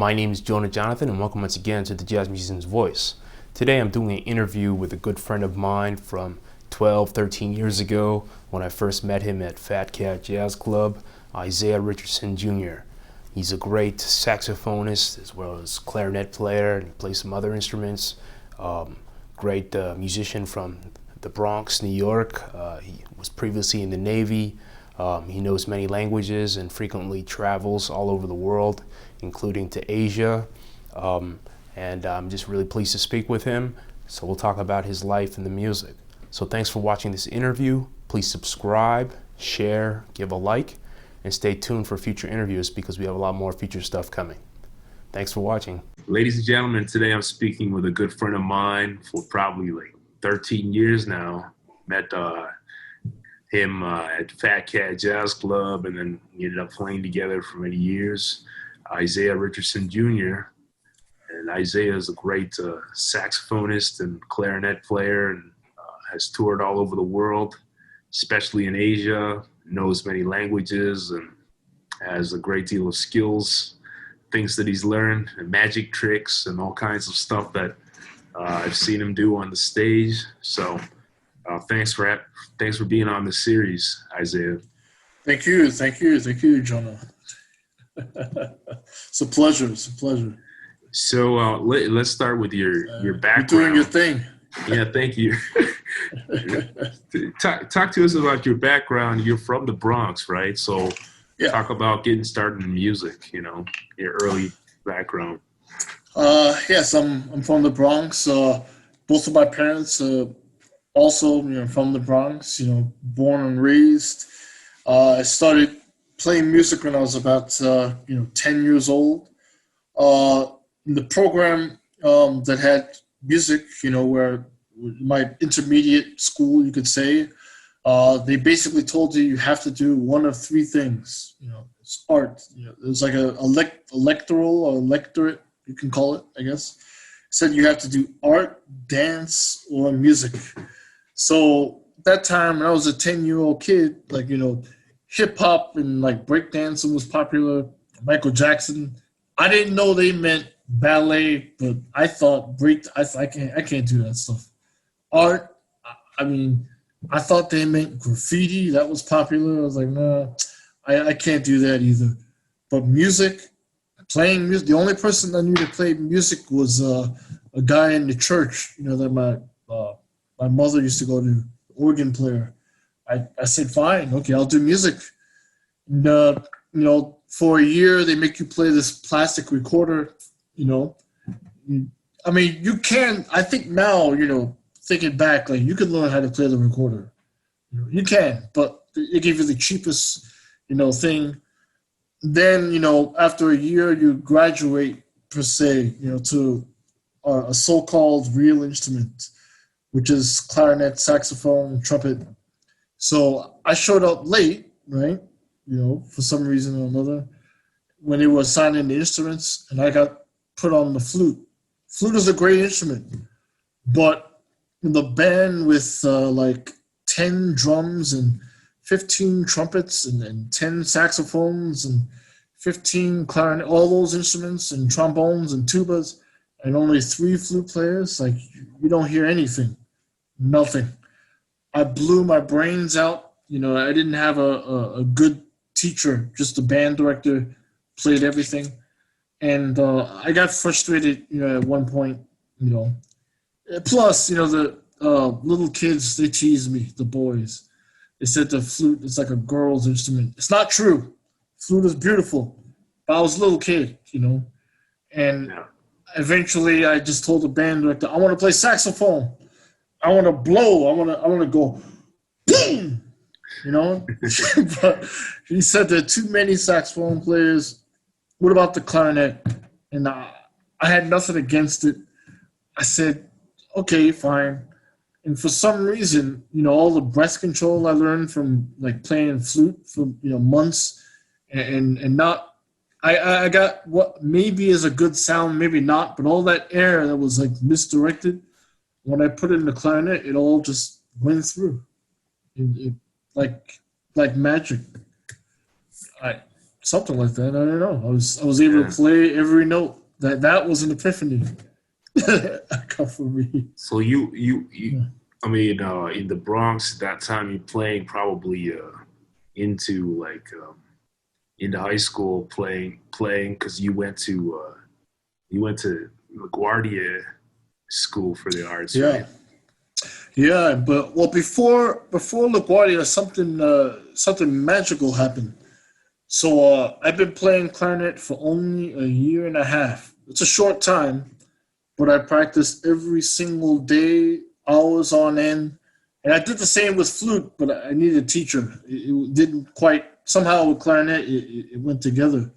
My name is Jonah Jonathan, and welcome once again to the Jazz Musician's Voice. Today I'm doing an interview with a good friend of mine from 12, 13 years ago when I first met him at Fat Cat Jazz Club, Isaiah Richardson Jr. He's a great saxophonist as well as clarinet player, and he plays some other instruments. Great musician from the Bronx, New York. He was previously in the Navy. He knows many languages and frequently travels all over the world, including to Asia. And I'm just really pleased to speak with him. So we'll talk about his life and the music. So thanks for watching this interview. Please subscribe, share, give a like, and stay tuned for future interviews because we have a lot more future stuff coming. Thanks for watching. Ladies and gentlemen, today I'm speaking with a good friend of mine for probably like 13 years now. Met him at Fat Cat Jazz Club, and then we ended up playing together for many years. Isaiah Richardson Jr. And Isaiah is a great saxophonist and clarinet player, and has toured all over the world, especially in Asia, knows many languages, and has a great deal of skills, things that he's learned, and magic tricks, and all kinds of stuff that I've seen him do on the stage. So thanks for being on this series, Isaiah. Thank you, Jonah. It's a pleasure. So let's start with your background. You're doing your thing. Yeah, thank you. Talk to us about your background. You're from the Bronx, right? So yeah. Talk about getting started in music, your early background. Yes, I'm from the Bronx. Both of my parents also, from the Bronx, born and raised. I started playing music when I was about, 10 years old. In the program that had music, where my intermediate school, you could say, they basically told you have to do one of three things. It's art. There's like a electoral or electorate, you can call it, I guess. It said you have to do art, dance, or music. So that time, when I was a 10-year-old kid, hip-hop and breakdancing was popular, Michael Jackson. I didn't know they meant ballet, but I thought I can't do that stuff. Art, I thought they meant graffiti. That was popular. I was like, no, I can't do that either. But music, playing music, the only person I knew that played music was a guy in the church, that my mother used to go to, organ player. I said, fine, okay, I'll do music. And, for a year, they make you play this plastic recorder, you can, I think now, thinking back, you can learn how to play the recorder. You can, but they give you the cheapest, thing. Then, after a year, you graduate, per se, to a so-called real instrument, which is clarinet, saxophone, trumpet. So I showed up late, right? For some reason or another, when they were assigning the instruments, and I got put on the flute. Flute is a great instrument, but in the band with 10 drums and 15 trumpets and 10 saxophones and 15 clarinet, all those instruments and trombones and tubas, and only 3 flute players, you don't hear anything, nothing. I blew my brains out. I didn't have a good teacher, just the band director played everything. And I got frustrated, at one point, Plus, the little kids, they teased me, the boys. They said the flute is like a girl's instrument. It's not true. Flute is beautiful. But I was a little kid, And eventually I just told the band director, I want to play saxophone. I want to blow. I want to go boom. But he said there are too many saxophone players. What about the clarinet? And I had nothing against it. I said, okay, fine. And for some reason, all the breath control I learned from playing flute for months, and not, I got what maybe is a good sound, maybe not, but all that air that was misdirected. When I put it in the clarinet, it all just went through. Like magic. something like that. I don't know. I was able to play every note. That was an epiphany. For me. So you I mean, in the Bronx that time you playing probably into like into high school playing because you went to LaGuardia School for the Arts. Yeah. Right? Yeah, but well, before LaGuardia, something magical happened. So I've been playing clarinet for only a year and a half. It's a short time, but I practiced every single day, hours on end. And I did the same with flute, but I needed a teacher. It didn't quite, somehow with clarinet, it went together.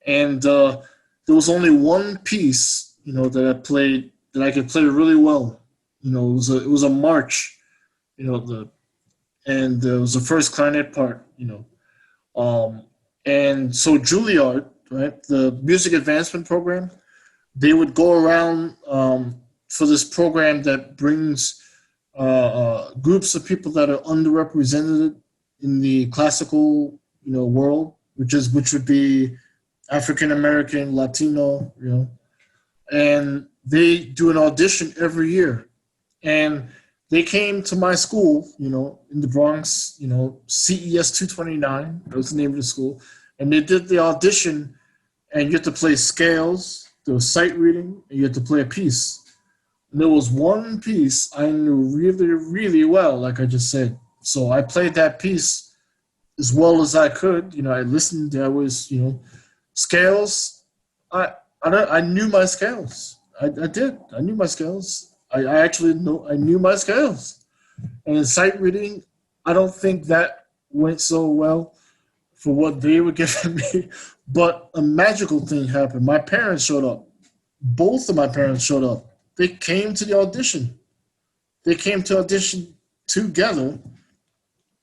And there was only one piece, that I could play really well. It was a march, and it was the first clarinet part, and so Juilliard, right, the music advancement program, they would go around for this program that brings groups of people that are underrepresented in the classical, world, which would be African American, Latino, and they do an audition every year. And they came to my school, in the Bronx, CES 229, that was the name of the school. And they did the audition, and you had to play scales, there was sight reading, and you had to play a piece. And there was one piece I knew really, really well, like I just said. So I played that piece as well as I could. I listened, I was, scales. I knew my scales. I did. I knew my scales. I knew my scales. And in sight reading, I don't think that went so well for what they were giving me. But a magical thing happened. My parents showed up. Both of my parents showed up. They came to the audition. They came to audition together.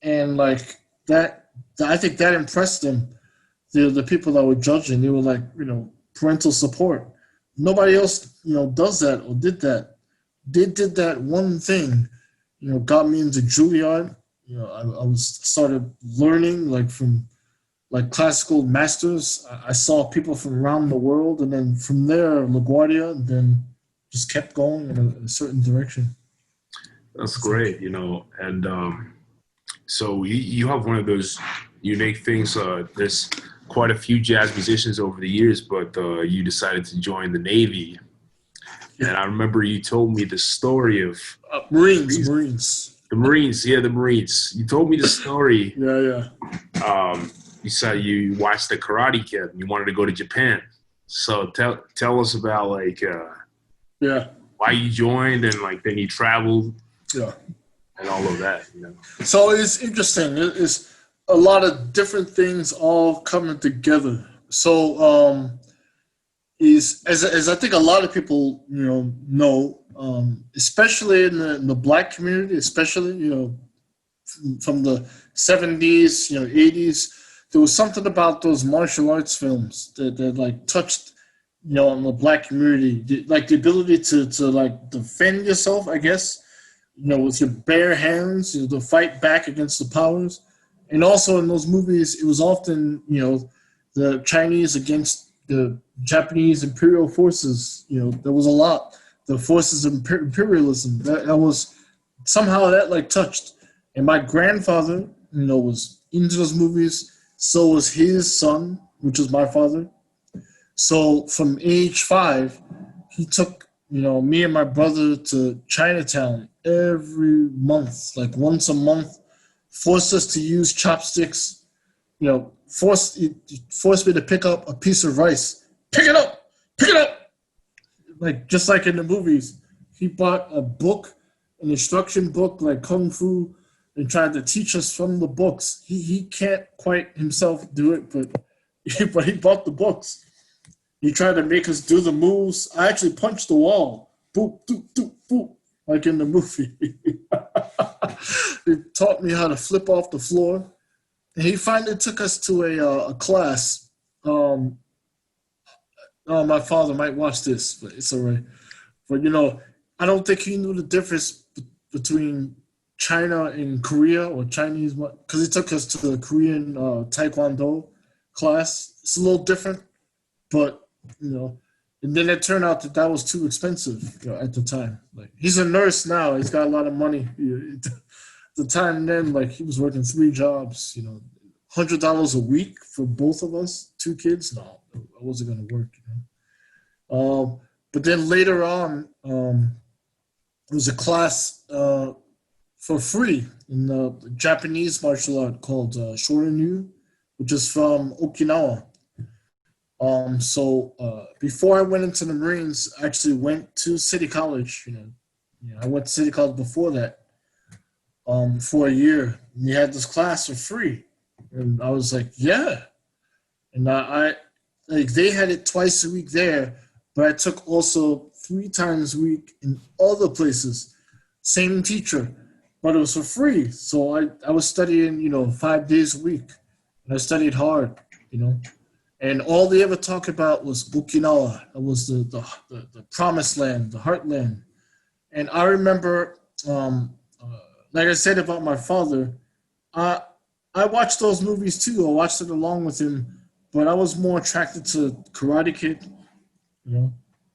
And like that, I think that impressed them. The people that were judging, they were like, parental support. Nobody else, does that or did that. They did that one thing, got me into Juilliard. I started learning from classical masters. I saw people from around the world, and then from there, LaGuardia, and then just kept going in a certain direction. That's great, and so you have one of those unique things. There's quite a few jazz musicians over the years, but you decided to join the Navy. Yeah. And I remember you told me the story of Marines. The Marines, yeah, the Marines. You told me the story. Yeah. You said you watched the Karate Kid and you wanted to go to Japan. So tell us about why you joined and then you traveled. Yeah. And all of that, So it's interesting. It's a lot of different things all coming together. So as I think a lot of people know, especially in the Black community, especially from the 70s, 80s, there was something about those martial arts films that touched on the Black community, like the ability to defend yourself, I guess, with your bare hands, to fight back against the powers. And also in those movies, it was often the Chinese against the Japanese imperial forces. There was a lot. The forces of imperialism. That was somehow that touched. And my grandfather, was into those movies. So was his son, which was my father. So from age 5, he took me and my brother to Chinatown every month, once a month. Forced us to use chopsticks. Forced me to pick up a piece of rice. Pick it up! Just like in the movies. He bought a book, an instruction book like Kung Fu, and tried to teach us from the books. He can't quite himself do it, but he bought the books. He tried to make us do the moves. I actually punched the wall. Boop, doop, doop, boop, like in the movie. He taught me how to flip off the floor. And he finally took us to a class. My father might watch this, but it's all right. But, I don't think he knew the difference between China and Korea or Chinese, because he took us to the Korean Taekwondo class. It's a little different, but and then it turned out that was too expensive at the time. Like, he's a nurse now. He's got a lot of money. At the time then, like, he was working 3 jobs, $100 a week for both of us, 2 kids. No, it wasn't going to work. But then later on, there was a class for free in the Japanese martial art called Shorin-ryu, which is from Okinawa. So before I went into the Marines, I actually went to City College. I went to City College before that for a year. And we had this class for free, and I was like, yeah. And I like, they had it twice a week there, but I took also 3 times a week in other places. Same teacher, but it was for free. So I was studying, 5 days a week, and I studied hard, And all they ever talked about was Okinawa. It was the promised land, the heartland. And I remember, like I said about my father, I watched those movies too. I watched it along with him, but I was more attracted to Karate Kid,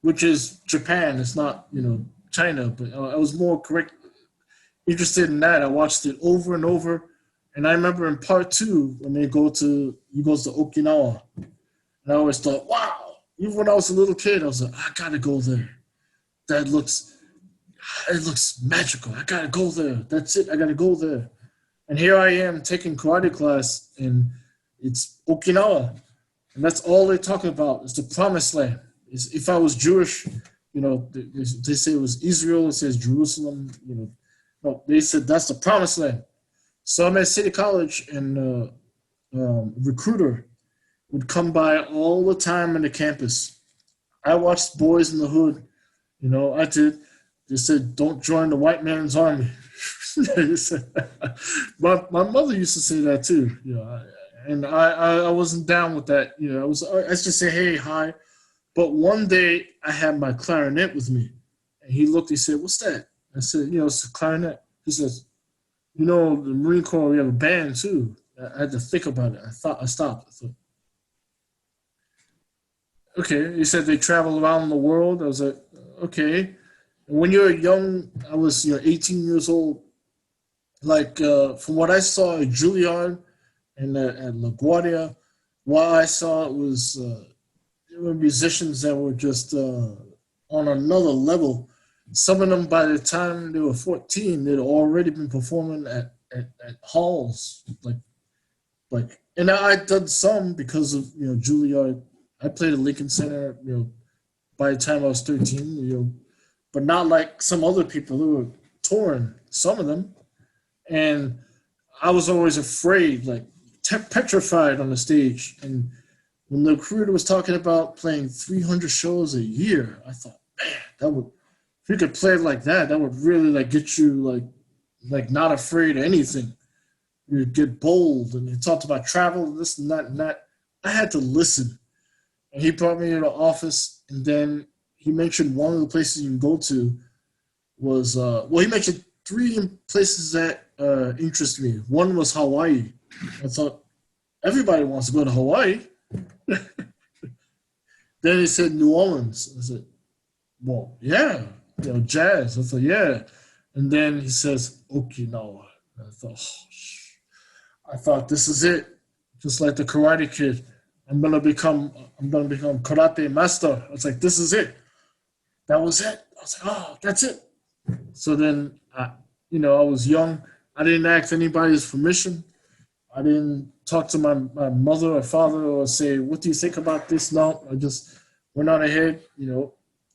which is Japan. It's not, China, but I was more interested in that. I watched it over and over. And I remember in part 2, when he goes to Okinawa, and I always thought, wow, even when I was a little kid, I was like, I gotta go there. It looks magical. I gotta go there. That's it. I gotta go there. And here I am taking karate class, and it's Okinawa. And that's all they talk about is the promised land. If I was Jewish, they say it was Israel, it says Jerusalem, No, they said that's the promised land. So I'm at City College, and recruiter would come by all the time on the campus. I watched Boys in the Hood. I did. They said, don't join the white man's army. my mother used to say that too. And I wasn't down with that. I just say, hey, hi. But one day I had my clarinet with me. And he looked, he said, what's that? I said, it's a clarinet. He says, the Marine Corps, we have a band too. I had to think about it. I stopped. I thought, okay. He said they travel around the world. I was like, okay. And when you're young, I was 18 years old. Like from what I saw at Juilliard and at LaGuardia, what I saw was there were musicians that were just on another level. Some of them, by the time they were 14, they'd already been performing at halls. Like, and I'd done some because of Juilliard. I played at Lincoln Center, by the time I was 13, but not like some other people who were touring. Some of them, and I was always afraid, like petrified on the stage. And when the recruiter was talking about playing 300 shows a year, I thought, man, that would. If you could play like that, that would really get you like not afraid of anything. You'd get bold, and he talked about travel and this and that and that. I had to listen. And he brought me to the office, and then he mentioned one of the places you can go to was he mentioned 3 places that interest me. One was Hawaii. I thought everybody wants to go to Hawaii. Then he said New Orleans. I said, well, yeah. Jazz. I thought, yeah. And then he says, Okinawa. I thought, this is it. Just like the Karate Kid. I'm gonna become karate master. I was like, this is it. That was it. I was like, oh, that's it. So then, I was young. I didn't ask anybody's permission. I didn't talk to my mother or father or say, what do you think about this? No, I just went on ahead,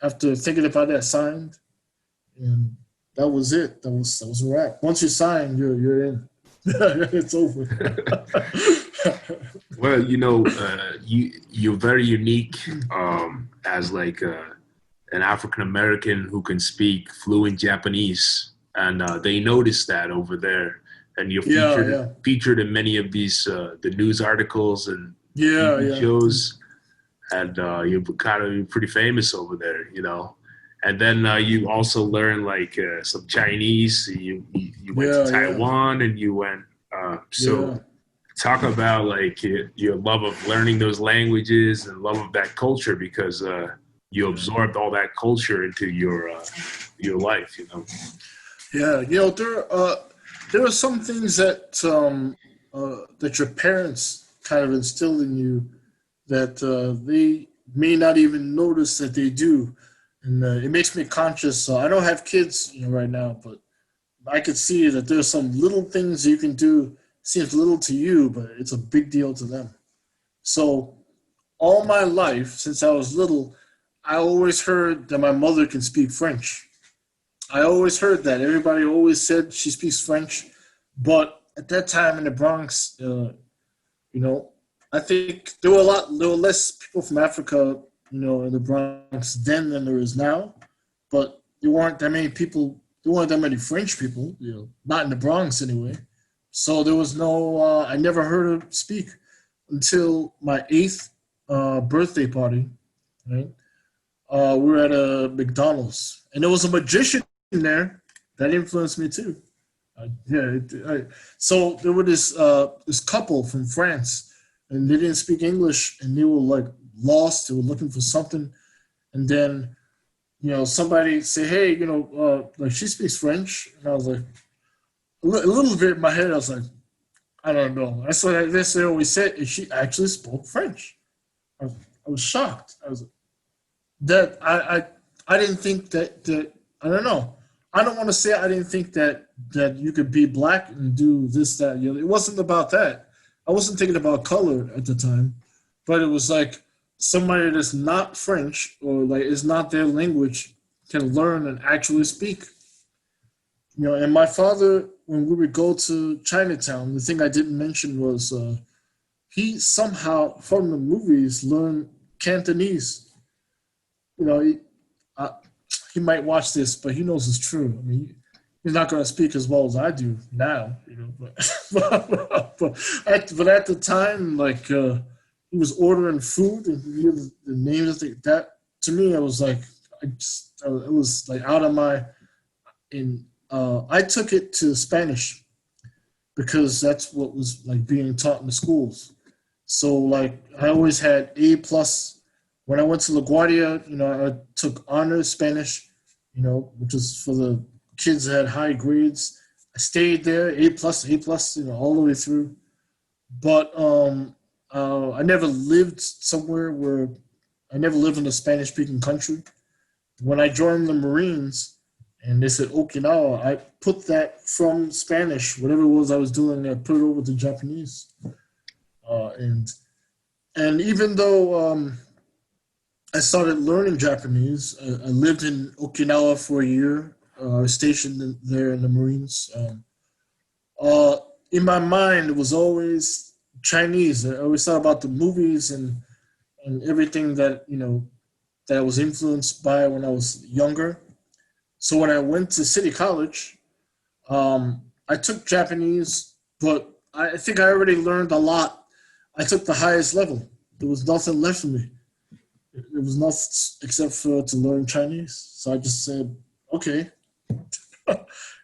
after thinking about that, signed, and that was it. That was a wrap. Once you sign, you're in. It's over. Well, you're very unique as like an African American who can speak fluent Japanese, and they noticed that over there, and you're featured in many of these the news articles and TV shows. And you're pretty famous over there, And then you also learn like some Chinese. You went to Taiwan, and you went. talk about like your love of learning those languages and love of that culture, because you absorbed all that culture into your life, you know. Yeah, there are some things that that your parents kind of instilled in you that they may not even notice that they do, and it makes me conscious. So I don't have kids, right now, but I could see that there's some little things you can do. Seems little to you, but it's a big deal to them. So all my life, since I was little, I always heard that my mother can speak French. I always heard that. Everybody always said she speaks French. But at that time in the Bronx, I think there were less people from Africa, in the Bronx then than there is now. But there weren't that many people. There weren't that many French people, not in the Bronx anyway. So there was I never heard her speak until my 8th birthday party, right? We were at a McDonald's, and there was a magician in there that influenced me too. So there were this couple from France, and they didn't speak English, and they were like lost. They were looking for something, and then somebody say, "Hey, like she speaks French," and I was like, a little bit in my head, I was like, I don't know. That's what they always said. And she actually spoke French. I was shocked. I was that I didn't think that I don't know. I don't want to say I didn't think that you could be black and do this, that, It wasn't about that. I wasn't thinking about color at the time, but it was like somebody that's not French or like is not their language can learn and actually speak. And my father, when we would go to Chinatown, the thing I didn't mention was he somehow, from the movies, learned Cantonese. He might watch this, but he knows it's true. I mean, he's not going to speak as well as I do now, but at the time, like he was ordering food and he knew the names of that. To me, it was like it was like out of my I took it to Spanish because that's what was like being taught in the schools. So like I always had A plus. When I went to LaGuardia, I took honors Spanish, which was for the kids that had high grades. I stayed there, A plus, all the way through. But I never lived I never lived in a Spanish-speaking country. When I joined the Marines, and they said Okinawa, I put that from Spanish, whatever it was I was doing, I put it over to Japanese. And even though I started learning Japanese, I lived in Okinawa for a year. I was stationed there in the Marines. In my mind, it was always Chinese. I always thought about the movies and everything that, that I was influenced by when I was younger. So when I went to City College, I took Japanese, but I think I already learned a lot. I took the highest level. There was nothing left for me. There was nothing except for to learn Chinese. So I just said, okay.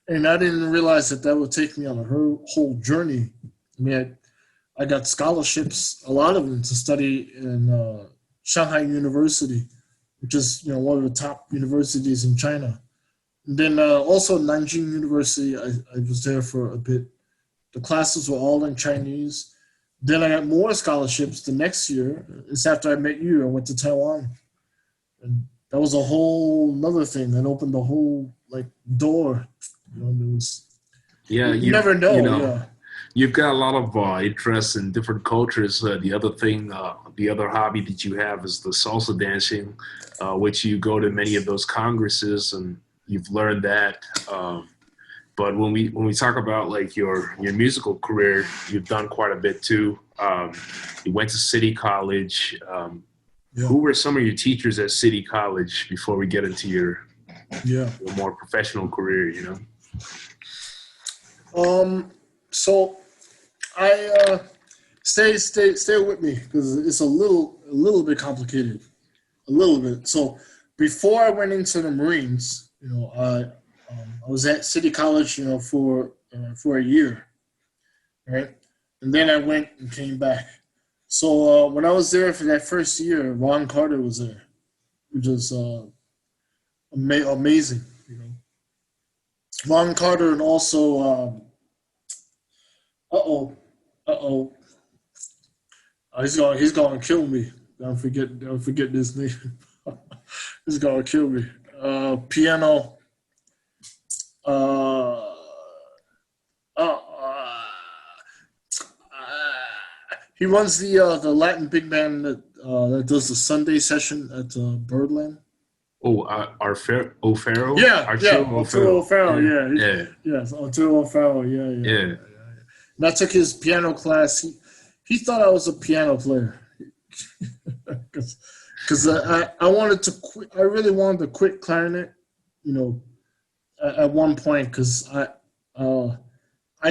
And I didn't realize that would take me on a whole journey. I mean, I got scholarships, a lot of them, to study in Shanghai University, which is one of the top universities in China. And then also Nanjing University, I was there for a bit. The classes were all in Chinese. Then I got more scholarships the next year. It's after I met you. I went to Taiwan. And that was a whole another thing that opened the whole door. You never know. You've got a lot of interests in different cultures. The other hobby that you have is the salsa dancing, which you go to many of those congresses and you've learned that. But when we talk about your musical career, you've done quite a bit too. You went to City College. Who were some of your teachers at City College before we get into your more professional career? So I stay with me because it's a little bit complicated, a little bit. So before I went into the Marines, I was at City College, for a year, right? and then I went and came back. So when I was there for that first year, Ron Carter was there, which was amazing. You know, Ron Carter, and also he's gonna kill me. Don't forget his name. He's gonna kill me. Piano. He runs the Latin big band that does the Sunday session at Birdland. Oh, O'Farrell? Arturo O'Farrell. Yeah. Arturo O'Farrell. Yeah. And I took his piano class. He thought I was a piano player because I wanted to quit. I really wanted to quit clarinet, you know, at one point, because I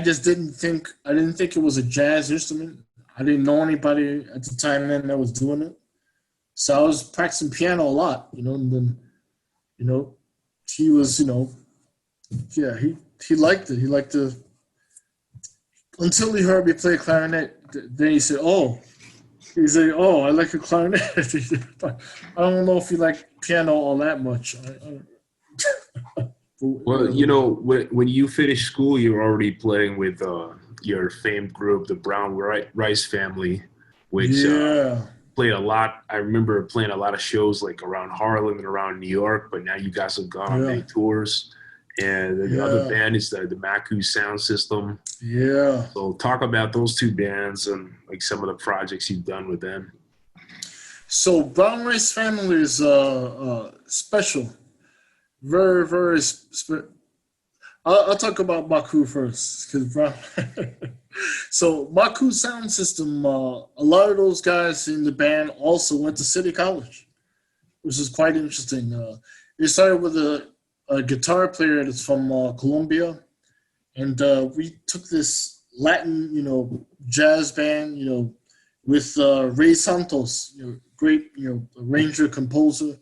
just didn't think it was a jazz instrument. I didn't know anybody at the time then that was doing it. So I was practicing piano a lot, you know, and then, you know, he was, you know, yeah, he liked it. He liked to, until he heard me play clarinet, then he said, I like a clarinet. I don't know if you like piano all that much. Well, you know, when you finished school, you were already playing with your famed group, the Brown Rice Family, which played a lot. I remember playing a lot of shows like around Harlem and around New York, but now you guys have gone on many tours. And the other band is the Maku sound system. Yeah. So talk about those two bands and like some of the projects you've done with them. So Brown Rice Family is special. Very, very special. I'll talk about Maku first. So Maku sound system, a lot of those guys in the band also went to City College, which is quite interesting. They started with a guitar player that's from Colombia, and we took this Latin, you know, jazz band, you know, with Ray Santos, you know, great, you know, arranger, composer.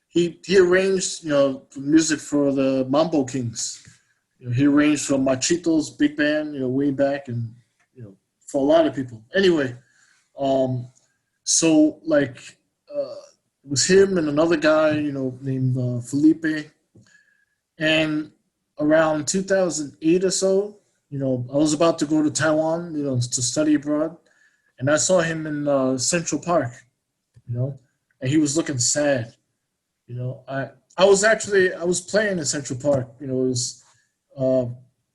He arranged, you know, music for the Mambo Kings. You know, he arranged for Machitos big band, you know, way back, and you know, for a lot of people. Anyway, so like it was him and another guy, you know, named Felipe. And around 2008 or so, you know, I was about to go to Taiwan, you know, to study abroad, and I saw him in Central Park, you know, and he was looking sad. You know, I was playing in Central Park, you know, it was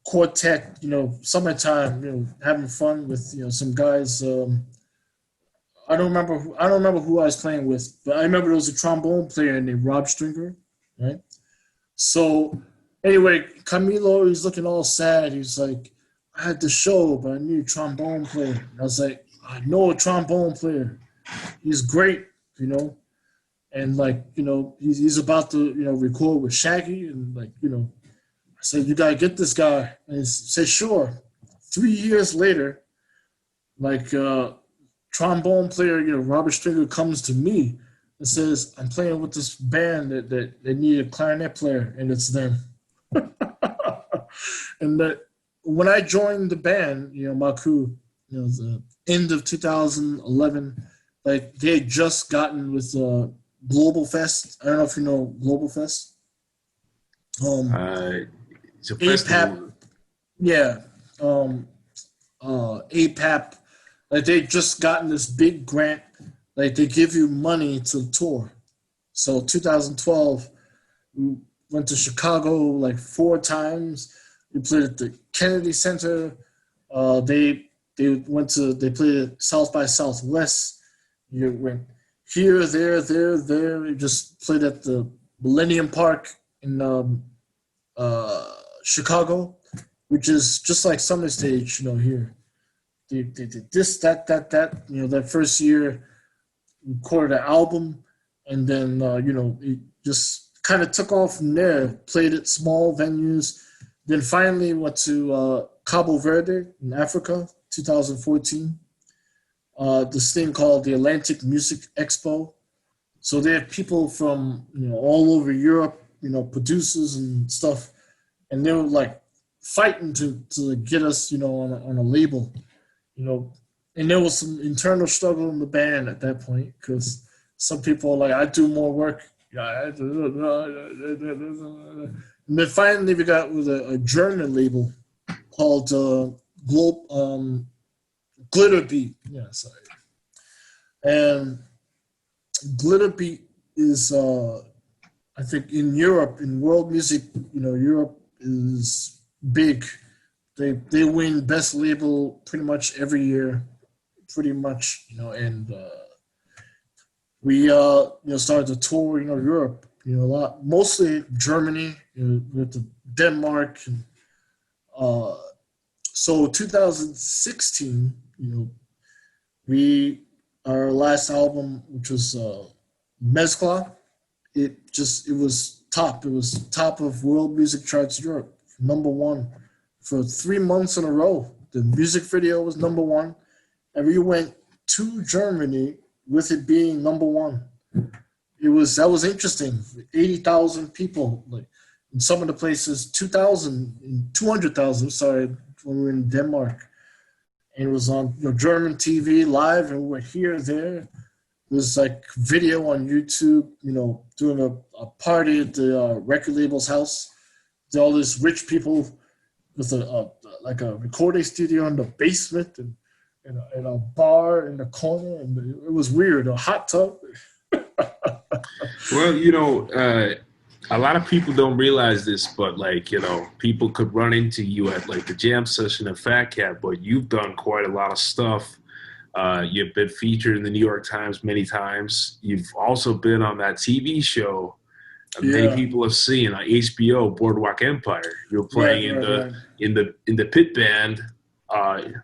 quartet, you know, summertime, you know, having fun with, you know, some guys. I don't remember who I was playing with, but I remember there was a trombone player named Rob Stringer, right? So anyway, Camilo, he's looking all sad. He's like, I had the show, but I need a trombone player. And I was like, I know a trombone player. He's great, you know. And like, you know, he's about to, you know, record with Shaggy, and like, you know, I said, you gotta get this guy. And he said, sure. 3 years later, like trombone player, you know, Robert Stringer comes to me and says, I'm playing with this band that they need a clarinet player, and it's them. And that when I joined the band, you know, Maku, you know, the end of 2011, like they had just gotten with Global Fest. I don't know if you know Global Fest. It's a festival. APAP, yeah. APAP, like they just gotten this big grant. Like they give you money to tour. So 2012, we went to Chicago like 4 times. We played at the Kennedy Center. They played at South by Southwest. You went here, there. We just played at the Millennium Park in Chicago, which is just like Summerstage, you know, here. They did this, that, you know, that first year, recorded an album, and then, you know, it just kind of took off from there, played at small venues, then finally went to Cabo Verde in Africa, 2014. This thing called the Atlantic Music Expo. So they have people from, you know, all over Europe, you know, producers and stuff, and they were like fighting to get us, you know, on a label. you know, and there was some internal struggle in the band at that point because some people are like, I do more work. Yeah, and then finally we got with a German label called Glitter Beat. Yeah, sorry. And Glitter Beat is, I think, in Europe, in world music, Europe is big. They win best label pretty much every year, pretty much, and we started to tour, Europe, a lot, mostly Germany, with the Denmark, and so 2016, our last album, which was Mezcla, it was top. It was top of world music charts Europe, #1 for 3 months in a row. The music video was #1, and we went to Germany with it being #1. That was interesting. 80,000 people, like in some of the places, 200,000. Sorry, when we were in Denmark, and it was on German TV live, and we were here, there. There's like video on YouTube, doing a party at the record label's house. There's all these rich people with a recording studio in the basement and a bar in the corner, and it was weird. A hot tub. Well, a lot of people don't realize this, but people could run into you at like the jam session at Fat Cat, but you've done quite a lot of stuff. You've been featured in the New York Times many times. You've also been on that TV show many people have seen on HBO, Boardwalk Empire. You're playing in the pit band.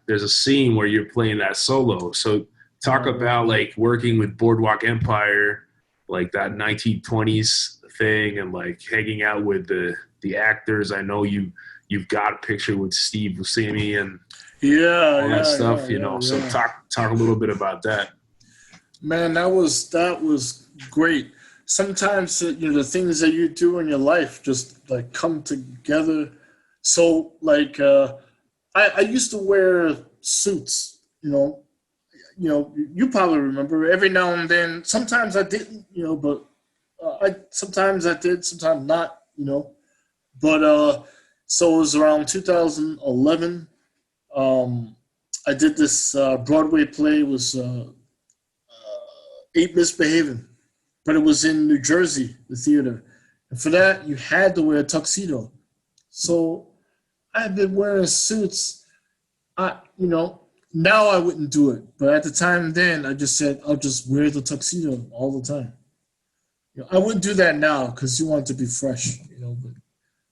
There's a scene where you're playing that solo. So talk about like working with Boardwalk Empire, like that 1920s thing, and like hanging out with the actors. I know you've got a picture with Steve Buscemi and all that stuff, So talk a little bit about that. Man, that was great. Sometimes the things that you do in your life just like come together. So like I used to wear suits, you probably remember. Every now and then, sometimes I didn't, but sometimes I did, sometimes not, But so it was around 2011. I did this Broadway play. It was Ain't Misbehaving, but it was in New Jersey, the theater. And for that, you had to wear a tuxedo. So I've been wearing suits. Now I wouldn't do it, but at the time then, I just said I'll just wear the tuxedo all the time. I wouldn't do that now because you want to be fresh, But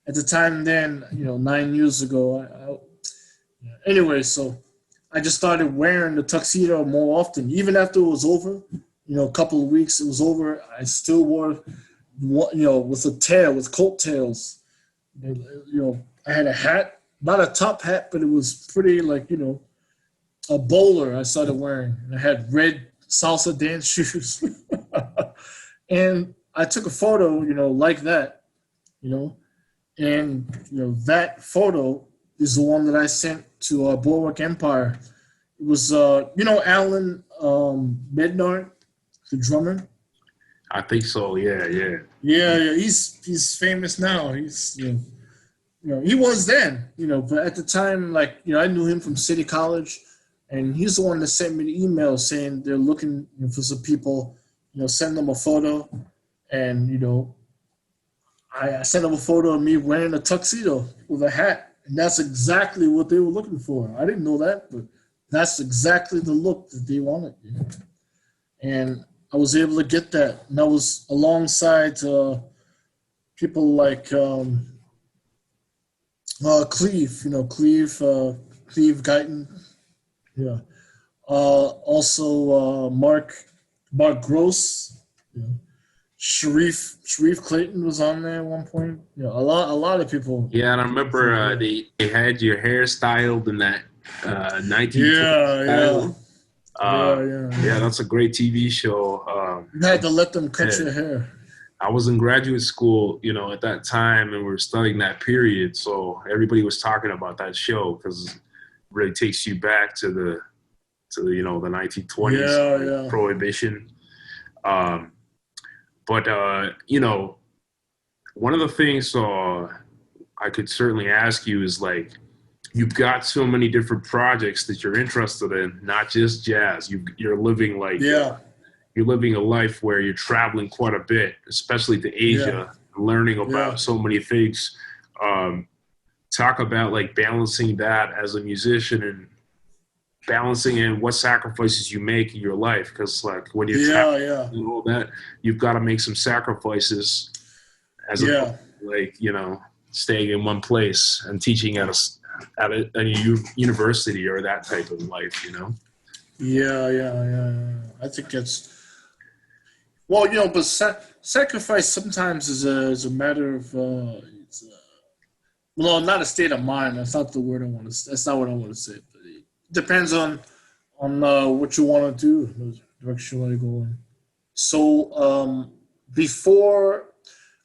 at the time then, 9 years ago, anyway, so I just started wearing the tuxedo more often. Even after it was over, a couple of weeks it was over, I still wore, with a tail, with coat tails. I had a hat, not a top hat, but it was pretty like, a bowler I started wearing. And I had red salsa dance shoes. And I took a photo, like that, and, that photo is the one that I sent to Boardwalk Empire. It was, Alan Bednar, the drummer. I think so. Yeah. Yeah. He's famous now. He's, he was then, but at the time, like, I knew him from City College, and he's the one that sent me the email saying they're looking for some people, send them a photo, and, I sent them a photo of me wearing a tuxedo with a hat. And that's exactly what they were looking for. I didn't know that, but that's exactly the look that they wanted. And I was able to get that. And I was alongside people like Cleve, Cleve Guyton. Yeah. Also Mark Gross. Sharif Clayton was on there at one point. A lot of people. Yeah, and I remember they had your hair styled in that 1920s style. Yeah, that's a great TV show. You had to let them cut your hair. I was in graduate school, at that time, and we were studying that period. So everybody was talking about that show because really takes you back to the 1920s, Prohibition. But one of the things I could certainly ask you is, like, you've got so many different projects that you're interested in, not just jazz. You're living you're living a life where you're traveling quite a bit, especially to Asia, learning about so many things. Talk about, like, balancing that as a musician and balancing in what sacrifices you make in your life, because, like, when you're traveling and all that, you've got to make some sacrifices as staying in one place and teaching at a university or that type of life, I think that's but sacrifice sometimes is a matter of not a state of mind. That's not the word I want to. That's not what I want to say. But it depends on what you want to do, the direction you want to go in. So before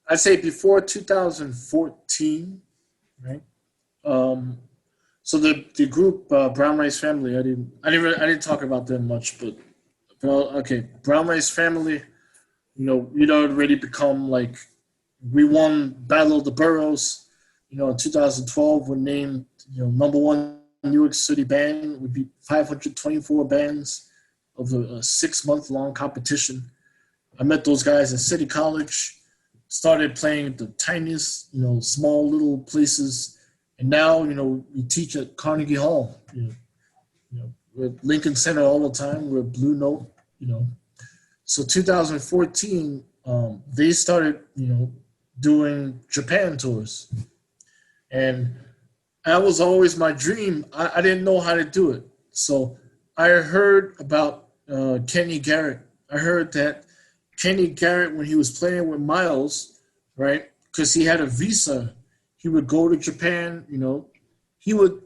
2014, right? So the group Brown Rice Family, I didn't talk about them much, but okay, Brown Rice Family, we'd already become, like, we won Battle of the Boroughs, in 2012. We're named #1 New York City band. We beat 524 bands of a 6-month-long competition. I met those guys at City College, started playing at the tiniest, small little places. And now, we teach at Carnegie Hall. We're at Lincoln Center all the time. We're at Blue Note, So 2014, they started, doing Japan tours. And that was always my dream. I didn't know how to do it. So I heard about Kenny Garrett. I heard that Kenny Garrett, when he was playing with Miles, right, because he had a visa, he would go to Japan, he would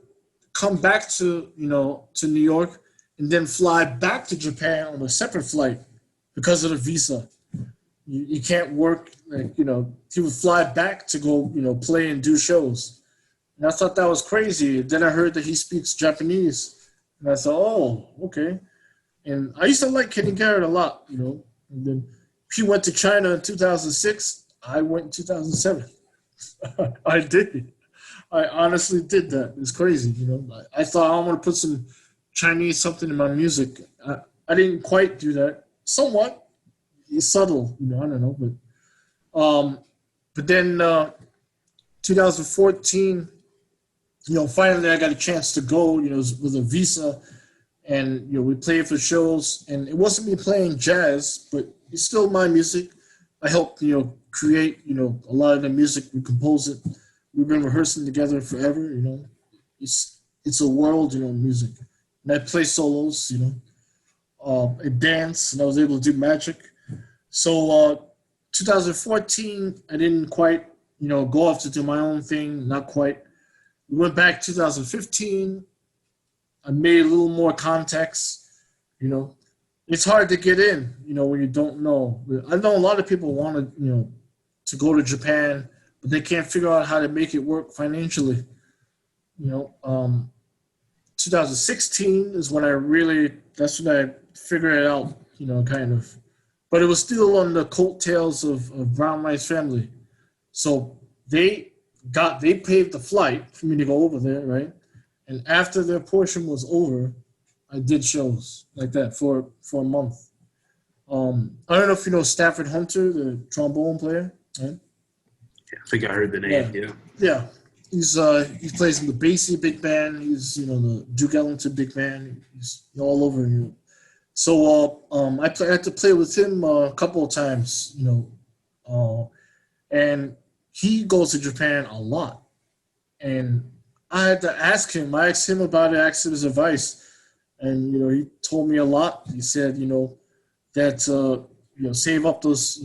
come back to New York and then fly back to Japan on a separate flight because of the visa. You can't work, he would fly back to go, play and do shows. And I thought that was crazy. Then I heard that he speaks Japanese. And I thought, oh, okay. And I used to like Kenny Garrett a lot, And then he went to China in 2006. I went in 2007. I did. I honestly did that. It's crazy, I thought I want to put some Chinese something in my music. I didn't quite do that. Somewhat. It's subtle, I don't know. But then 2014, finally I got a chance to go, with a visa. And, we played for shows. And it wasn't me playing jazz, but it's still my music. I helped, create, a lot of the music. We compose it. We've been rehearsing together forever, It's a world, music. And I play solos, I dance, and I was able to do magic. So 2014, I didn't quite, go off to do my own thing, not quite. We went back 2015. I made a little more contacts, It's hard to get in, when you don't know. I know a lot of people want to, to go to Japan, but they can't figure out how to make it work financially. 2016 is when that's when I figured it out, kind of. But it was still on the coattails of Brown Rice Family. So they paid the flight for me to go over there, right? And after their portion was over, I did shows like that for a month. I don't know if you know Stafford Hunter, the trombone player, right? I think I heard the name, Yeah. He plays in the Basie big band. He's, the Duke Ellington big band. He's all over Europe. So I had to play with him a couple of times, and he goes to Japan a lot. And I had to ask him. I asked him about it, asked him his advice. And, he told me a lot. He said, that, save up those,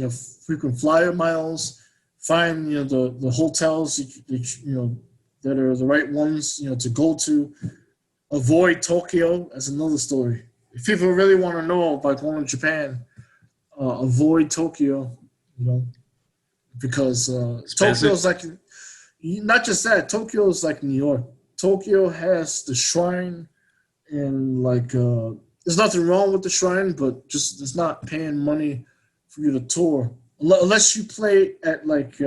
frequent flyer miles, find, the hotels, that are the right ones, to go to. Avoid Tokyo. That's another story. If people really want to know about going to Japan, avoid Tokyo, because Tokyo's like, not just that, Tokyo's like New York Tokyo has the shrine, and like there's nothing wrong with the shrine, but just it's not paying money for you to tour unless you play at like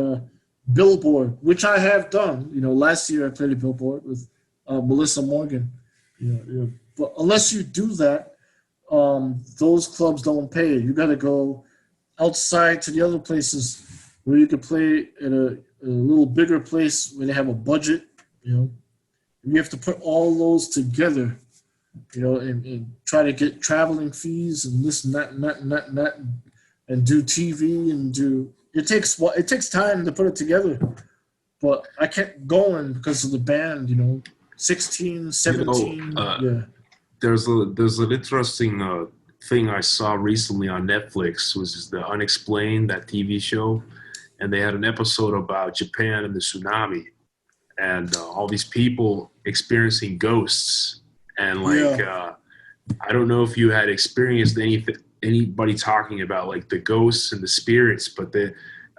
Billboard, which I have done. You know, last year I played at Billboard with Meli'sa Morgan. Yeah. But unless you do that, those clubs don't pay. You got to go outside to the other places where you can play at a little bigger place where they have a budget. You know, you have to put all those together. You know, and try to get traveling fees and this and that and that and that and that, and do TV and do. It takes time to put it together, but I kept going because of the band. You know, 16, 17. Yeah. There's an interesting thing I saw recently on Netflix, was the Unexplained, that TV show, and they had an episode about Japan and the tsunami, and all these people experiencing ghosts. And like, I don't know if you had experienced anybody talking about like the ghosts and the spirits, but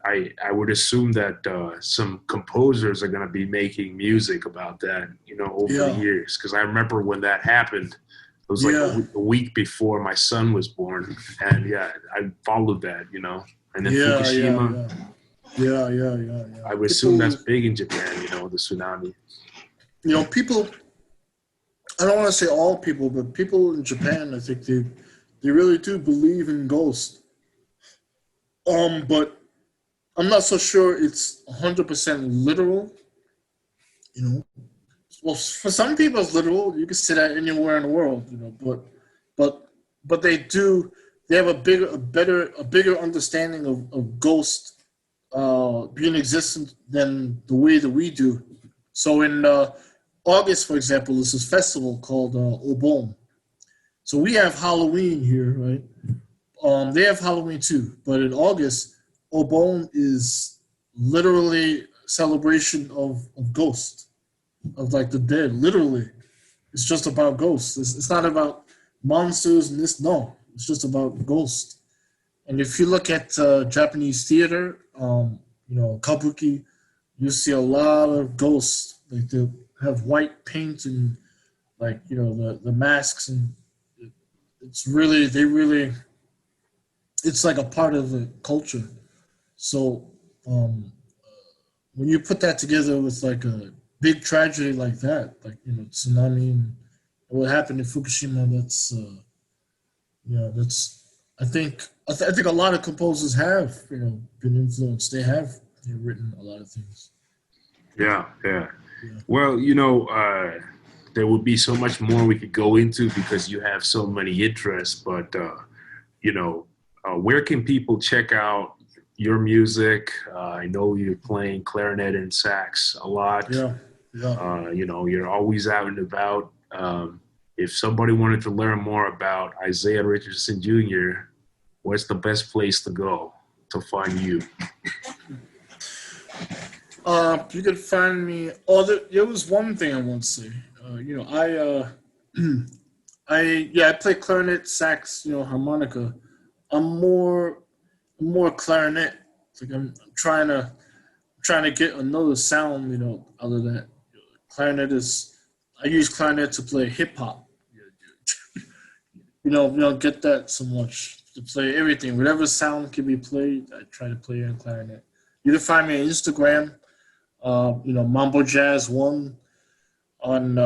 I would assume that some composers are going to be making music about that, you know, over the years. Because I remember when that happened, it was like a week before my son was born, and I followed that, you know. And then Fukushima. Yeah. I would assume that's big in Japan, you know, the tsunami. You know, people. I don't want to say all people, but people in Japan, I think they really do believe in ghosts. But I'm not so sure it's 100% literal. You know, well, for some people it's literal. You can say that anywhere in the world. You know, but they do. They have a bigger understanding of ghosts being existent than the way that we do. So in August, for example, is this festival called Obon. So we have Halloween here, right? They have Halloween too, but in August, Obon is literally a celebration of ghosts, of like the dead. Literally, it's just about ghosts. It's not about monsters and this. No, it's just about ghosts. And if you look at Japanese theater, you know, kabuki, you see a lot of ghosts. Like they have white paint and like, you know, the masks, and it's really it's like a part of the culture. So when you put that together with like a big tragedy like that, like, you know, tsunami and what happened in Fukushima, that's I think a lot of composers have, you know, been influenced. They have written a lot of things. Yeah. Well, you know, there would be so much more we could go into because you have so many interests, but, you know, where can people check out your music? I know you're playing clarinet and sax a lot. Yeah. You know, you're always out and about. If somebody wanted to learn more about Isaiah Richardson Jr., where's the best place to go to find you? You could find me. There was one thing I want to say. You know, I play clarinet, sax, you know, harmonica. I'm more clarinet. It's like I'm trying to get another sound, you know, other than that. Clarinet is. I use clarinet to play hip hop. You know, don't get that so much to play everything. Whatever sound can be played, I try to play in clarinet. You can find me on Instagram. You know, Mambo Jazz 1. On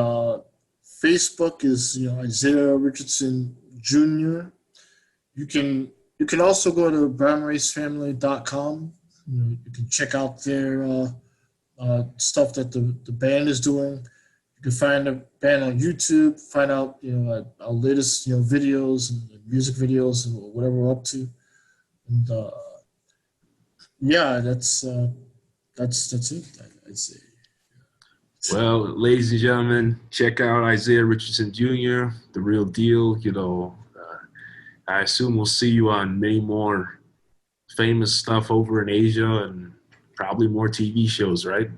Facebook is, you know, Isaiah Richardson Jr. You can also go to brownracefamily.com. You know, you can check out their stuff that the band is doing. You can find the band on YouTube, find out, you know, our latest, you know, videos and music videos and whatever we're up to. And that's it, I'd say. Well, ladies and gentlemen, check out Isaiah Richardson Jr., the real deal. You know, I assume we'll see you on many more famous stuff over in Asia and probably more TV shows, right?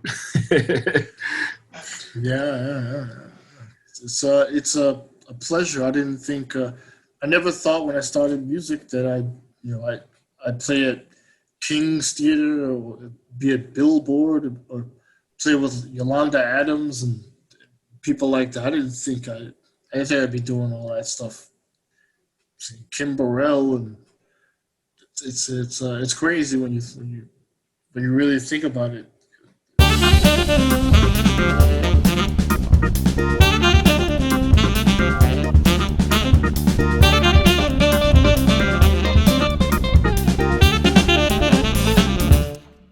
Yeah. It's a pleasure. I didn't think. I never thought when I started music that I'd play at King's Theater or be at Billboard or play with Yolanda Adams and people like that. I didn't think I'd be doing all that stuff. See, Kim Burrell, and it's crazy when you really think about it.